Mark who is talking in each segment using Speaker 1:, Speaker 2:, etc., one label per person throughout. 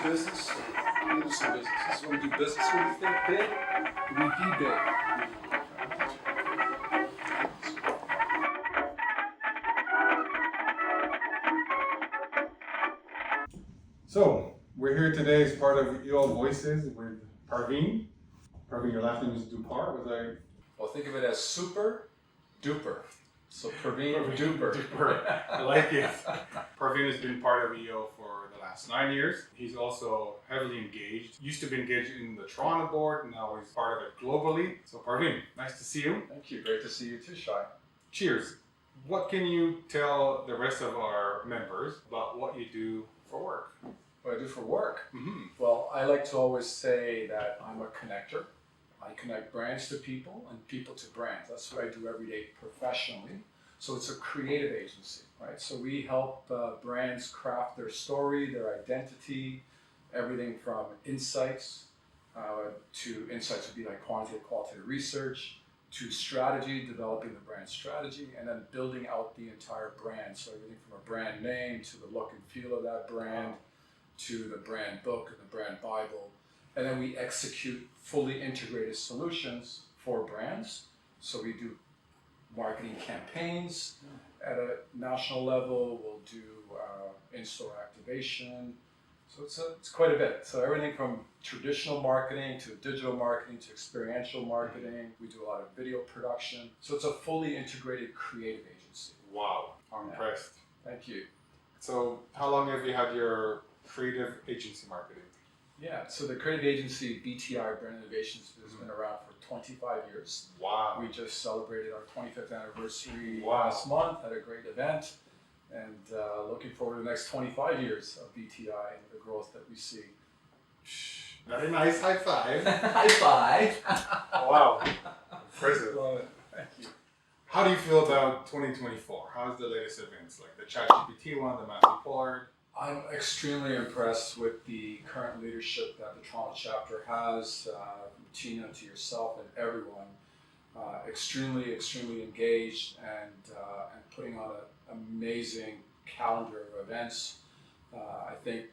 Speaker 1: business, we do some business. When we do business, when we think big, we be big.
Speaker 2: So, we're here today as part of EO Voices with Parveen. Parveen, your last name is Dhupar, was I?
Speaker 1: Well, think of it as super duper. So Parveen Duper.
Speaker 2: I like it. Parveen has been part of EO for the last 9 years. He's also heavily engaged. Used to be engaged in the Toronto board, now he's part of it globally. So Parveen, nice to see you.
Speaker 1: Thank you. Great to see you too, Shai.
Speaker 2: Cheers. What can you tell the rest of our members about what you do for work?
Speaker 1: What I do for work?
Speaker 2: Mm-hmm.
Speaker 1: Well, I like to always say that I'm a connector. I connect brands to people and people to brands. That's what I do every day professionally. So it's a creative agency, right? So we help brands craft their story, their identity, everything from insights to insights would be like qualitative research, to strategy, developing the brand strategy, and then building out the entire brand. So everything from a brand name to the look and feel of that brand, to the brand book and the brand Bible. And then we execute fully integrated solutions for brands. So we do marketing campaigns at a national level. We'll do in-store activation. So it's quite a bit. So everything from traditional marketing to digital marketing to experiential marketing. We do a lot of video production. So it's a fully integrated creative agency.
Speaker 2: Wow, I'm impressed.
Speaker 1: Thank you.
Speaker 2: So how long have you had your creative agency marketing?
Speaker 1: Yeah, so the creative agency BTI Brand Innovations has been around for 25 years.
Speaker 2: Wow.
Speaker 1: We just celebrated our 25th anniversary
Speaker 2: Wow.
Speaker 1: last month, had a great event, and looking forward to the next 25 years of BTI and the growth that we see.
Speaker 2: Very nice, high five.
Speaker 1: High five.
Speaker 2: Wow, impressive.
Speaker 1: Love it. Thank you.
Speaker 2: How do you feel about 2024? How's the latest events, like the ChatGPT one, the Matthew Pollard?
Speaker 1: I'm extremely impressed with the current leadership that the Toronto chapter has, from Tina to yourself and everyone. Extremely engaged and putting on an amazing calendar of events. I think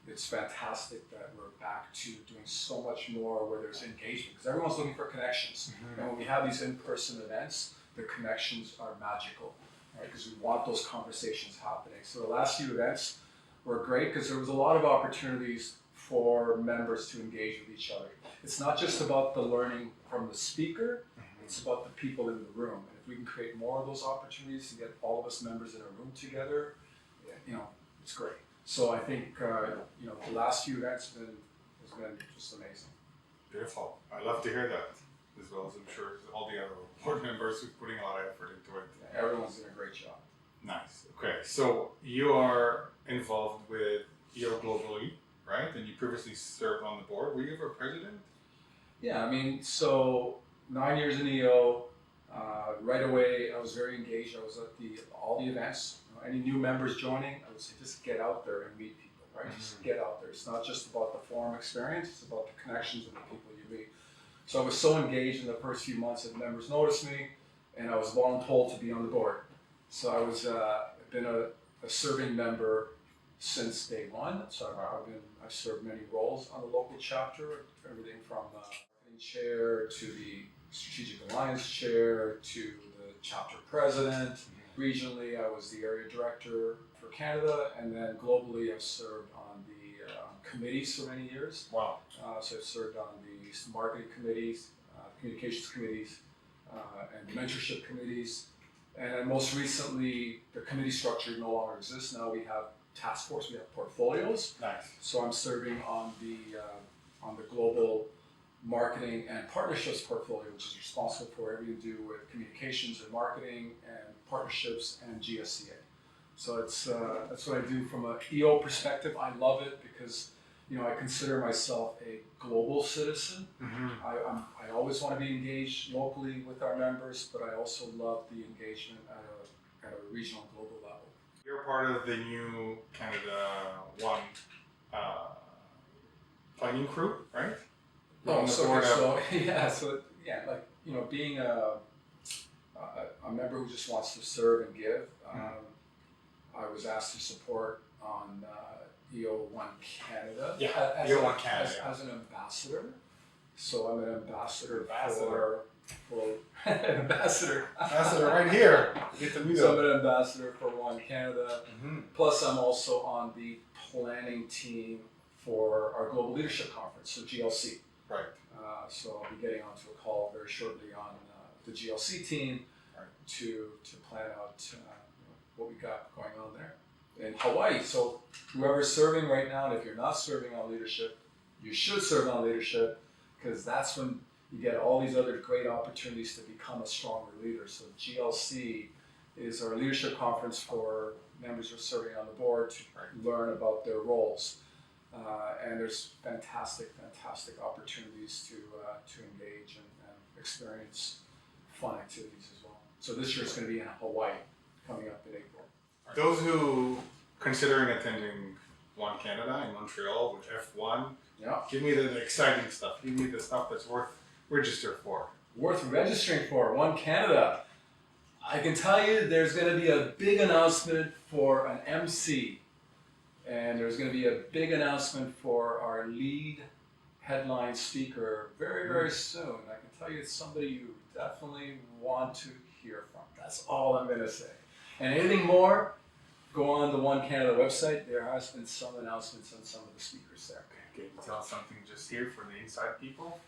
Speaker 1: it's fantastic that we're back to doing so much more where there's engagement, because everyone's looking for connections. Mm-hmm. And when we have these in-person events, the connections are magical. Right, because we want those conversations happening. So the last few events were great because there was a lot of opportunities for members to engage with each other. It's not just about the learning from the speaker, it's about the people in the room. And if we can create more of those opportunities to get all of us members in a room together, it's great. So I think the last few events has been just amazing.
Speaker 2: Beautiful. I love to hear that, as well as I'm sure all the other board members who are putting a lot of effort into it.
Speaker 1: Everyone's doing a great job.
Speaker 2: Nice. Okay, so you are involved with EO globally, right? And you previously served on the board. Were you ever president?
Speaker 1: Yeah, I mean, so 9 years in EO. Right away, I was very engaged. I was at all the events. Any new members joining, I would say just get out there and meet people, right? Mm-hmm. Just get out there. It's not just about the forum experience, it's about the connections and the people you meet. So I was so engaged in the first few months that members noticed me, and I was voluntold to be on the board. So I was been a serving member since day one. So I've served many roles on the local chapter, everything from marketing chair to the strategic alliance chair to the chapter president. Regionally, I was the area director for Canada, and then globally, I've served on the committees for many years.
Speaker 2: Wow.
Speaker 1: So I've served on the marketing committees, communications committees, and mentorship committees. And most recently, the committee structure no longer exists. Now we have task force, we have portfolios.
Speaker 2: Nice.
Speaker 1: So I'm serving on the global marketing and partnerships portfolio, which is responsible for everything to do with communications and marketing and partnerships and GSCA. So that's what I do from an EO perspective. I love it because I consider myself a global citizen. Mm-hmm. I always want to be engaged locally with our members, but I also love the engagement at a regional and global level.
Speaker 2: You're part of the new Canada One planning crew, right?
Speaker 1: Being a member who just wants to serve and give, I was asked to support on EO1 Canada.
Speaker 2: Yeah,
Speaker 1: as
Speaker 2: EO1 Canada,
Speaker 1: as an ambassador. So I'm an ambassador,
Speaker 2: Ambassador.
Speaker 1: for ambassador.
Speaker 2: Ambassador right here. Get to meet
Speaker 1: So I'm
Speaker 2: him.
Speaker 1: an ambassador for One Canada.
Speaker 2: Mm-hmm.
Speaker 1: Plus, I'm also on the planning team for our Global Leadership Conference, so GLC.
Speaker 2: Right.
Speaker 1: So I'll be getting onto a call very shortly on the GLC team to plan out what we got going on there in Hawaii. So whoever's serving right now, and if you're not serving on leadership, you should serve on leadership, because that's when you get all these other great opportunities to become a stronger leader. So GLC is our leadership conference for members who are serving on the board to learn about their roles. And there's fantastic opportunities to engage and experience fun activities as well. So this year it's going to be in Hawaii, coming up in April.
Speaker 2: Those who considering attending One Canada in Montreal with F1, give me the exciting stuff. Give me the stuff that's worth register for.
Speaker 1: Worth registering for One Canada. I can tell you there's going to be a big announcement for an MC. And there's going to be a big announcement for our lead headline speaker very soon. I can tell you it's somebody you definitely want to hear from. That's all I'm going to say. And anything more, go on the One Canada website. There has been some announcements on some of the speakers there.
Speaker 3: Can you tell us something just here for the inside people?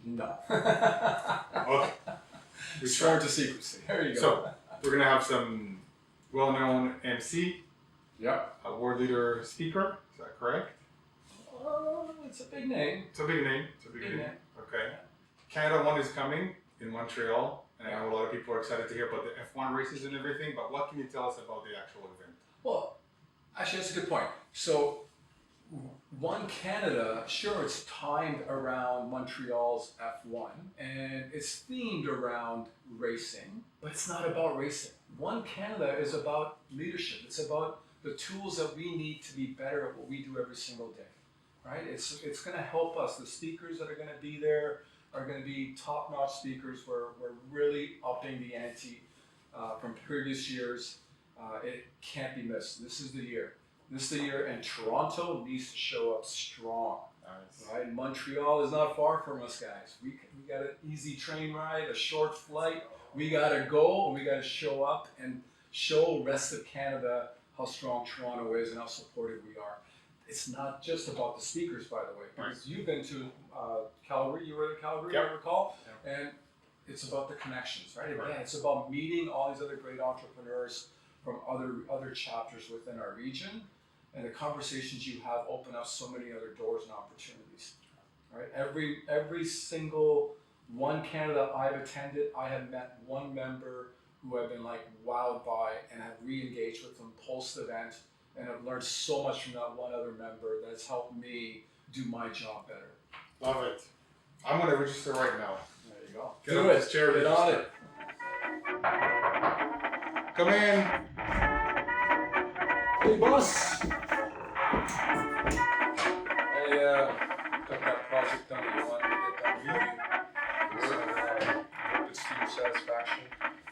Speaker 1: No.
Speaker 2: Okay.
Speaker 1: We sworn to secrecy. There you go.
Speaker 2: So we're gonna have some well-known MC,
Speaker 1: Yep.
Speaker 2: award leader speaker. Is that correct?
Speaker 1: It's a big name.
Speaker 2: It's a big name. It's a big name. Okay. Canada One is coming in Montreal, and I know a lot of people are excited to hear about the F1 races and everything. But what can you tell us about the actual event?
Speaker 1: Well, actually, that's a good point. So, One Canada, sure, it's timed around Montreal's F1, and it's themed around racing, but it's not about racing. One Canada is about leadership. It's about the tools that we need to be better at what we do every single day, right? It's going to help us. The speakers that are going to be there are going to be top-notch speakers. We're really upping the ante from previous years. It can't be missed. This is the year. This is the year, and Toronto needs to show up strong.
Speaker 2: Nice.
Speaker 1: Right? Montreal is not far from us, guys. We got an easy train ride, a short flight. We got to go, and we got to show up and show the rest of Canada how strong Toronto is and how supportive we are. It's not just about the speakers, by the way, because you've been to Calgary. You were at Calgary, I recall, and it's about the connections, right? Again, it's about meeting all these other great entrepreneurs from other chapters within our region, and the conversations you have open up so many other doors and opportunities. Right? Every single One Canada I've attended, I have met one member who I've been like wowed by and have re-engaged with them post-event, and I've learned so much from that one other member that's helped me do my job better.
Speaker 2: Love it. I'm gonna register right now.
Speaker 1: There you go.
Speaker 2: Get
Speaker 1: Do
Speaker 2: on
Speaker 1: it.
Speaker 2: this chair,
Speaker 1: Get on it.
Speaker 2: Come in.
Speaker 1: Hey, boss. I got that project done that you wanted to get done with you. So, it's to your satisfaction.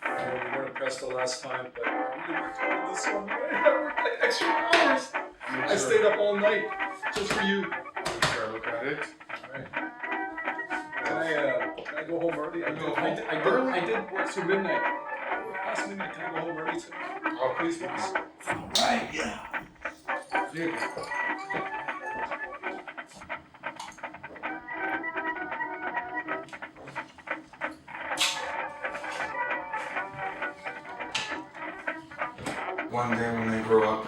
Speaker 1: We weren't impressed the last time, but we worked on this one. I worked like extra hours. I stayed up all night just for you.
Speaker 2: Sure, look at it.
Speaker 1: Alright. Can I go home early? I did work through midnight. Past midnight, can I go home early too?
Speaker 2: Oh,
Speaker 1: Please, boss.
Speaker 3: Right, yeah.
Speaker 2: Dude. One day when they grow up,